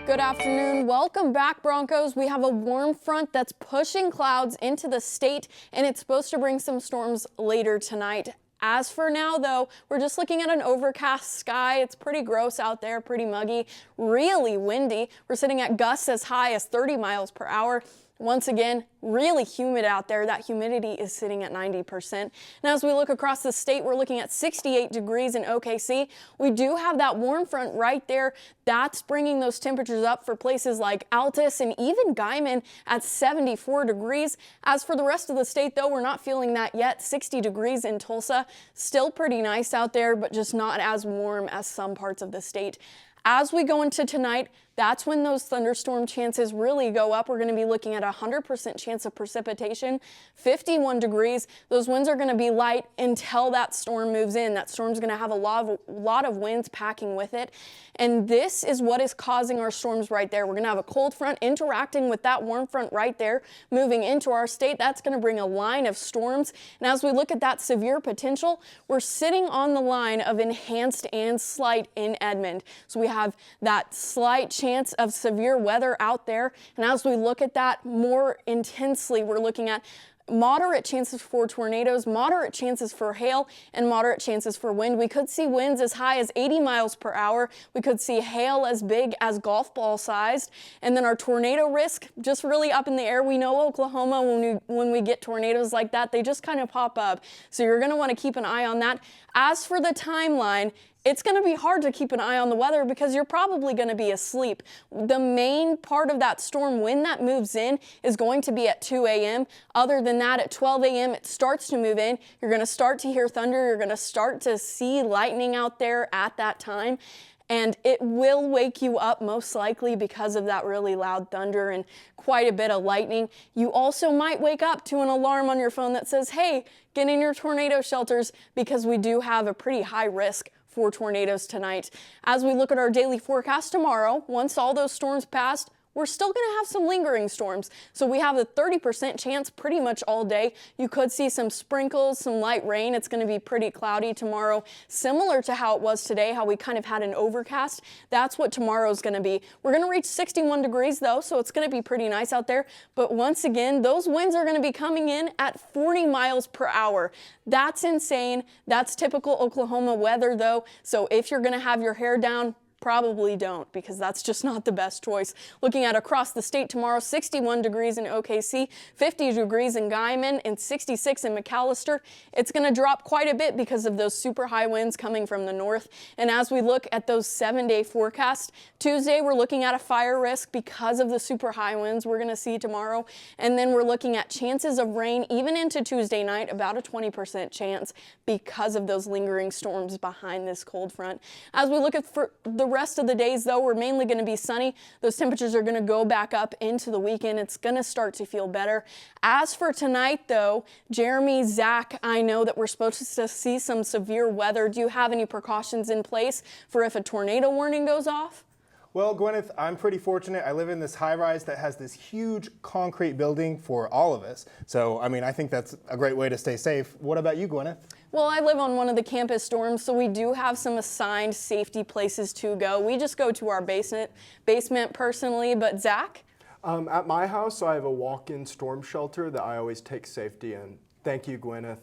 Good afternoon. Welcome back, Broncos. We have a warm front that's pushing clouds into the state, and it's supposed to bring some storms later tonight. As for now, though, we're just looking at an overcast sky. It's pretty gross out there, pretty muggy, really windy. We're sitting at gusts as high as 30 miles per hour. Once again, really humid out there. That humidity is sitting at 90%. Now, as we look across the state, we're looking at 68 degrees in OKC. We do have that warm front right there. That's bringing those temperatures up for places like Altus and even Guyman at 74 degrees. As for the rest of the state, though, we're not feeling that yet. 60 degrees in Tulsa. Still pretty nice out there, but just not as warm as some parts of the state. As we go into tonight, that's when those thunderstorm chances really go up. We're going to be looking at a 100% chance of precipitation, 51 degrees. Those winds are going to be light until that storm moves in. That storm's going to have a lot of winds packing with it. And this is what is causing our storms right there. We're going to have a cold front interacting with that warm front right there, moving into our state. That's going to bring a line of storms. And as we look at that severe potential, we're sitting on the line of enhanced and slight in Edmond. So we have that slight chance of severe weather out there. And as we look at that more intensely, we're looking at moderate chances for tornadoes, moderate chances for hail, and moderate chances for wind. We could see winds as high as 80 miles per hour. We could see hail as big as golf ball sized. And then our tornado risk just really up in the air. We know Oklahoma, when we get tornadoes like that, they just kind of pop up. So you're going to want to keep an eye on that. As for the timeline, it's going to be hard to keep an eye on the weather because you're probably going to be asleep. The main part of that storm, when that moves in, is going to be at 2 a.m. Other than that, at 12 a.m., it starts to move in. You're going to start to hear thunder. You're going to start to see lightning out there at that time. And it will wake you up most likely because of that really loud thunder and quite a bit of lightning. You also might wake up to an alarm on your phone that says, hey, get in your tornado shelters, because we do have a pretty high risk for tornadoes tonight. As we look at our daily forecast tomorrow, once all those storms passed, we're still going to have some lingering storms. So we have a 30% chance pretty much all day. You could see some sprinkles, some light rain. It's going to be pretty cloudy tomorrow, similar to how it was today, how we kind of had an overcast. That's what tomorrow's going to be. We're going to reach 61 degrees though, so it's going to be pretty nice out there. But once again, those winds are going to be coming in at 40 miles per hour. That's insane. That's typical Oklahoma weather though. So if you're going to have your hair down, probably don't, because that's just not the best choice. Looking at across the state tomorrow, 61 degrees in OKC, 50 degrees in Guyman, and 66 in McAllister. It's going to drop quite a bit because of those super high winds coming from the north. And as we look at those 7-day forecasts, Tuesday we're looking at a fire risk because of the super high winds we're going to see tomorrow. And then we're looking at chances of rain even into Tuesday night, about a 20% chance because of those lingering storms behind this cold front. As we look at the rest of the days, though, we're mainly going to be sunny. Those temperatures are going to go back up into the weekend. It's going to start to feel better. As for tonight, though, Jeremy, Zach, I know that we're supposed to see some severe weather. Do you have any precautions in place for if a tornado warning goes off? Well, Gwyneth, I'm pretty fortunate. I live in this high-rise that has this huge concrete building for all of us. So, I mean, I think that's a great way to stay safe. What about you, Gwyneth? Well, I live on one of the campus dorms, so we do have some assigned safety places to go. We just go to our basement personally, but Zach? At my house, I have a walk-in storm shelter that I always take safety in. Thank you, Gwyneth.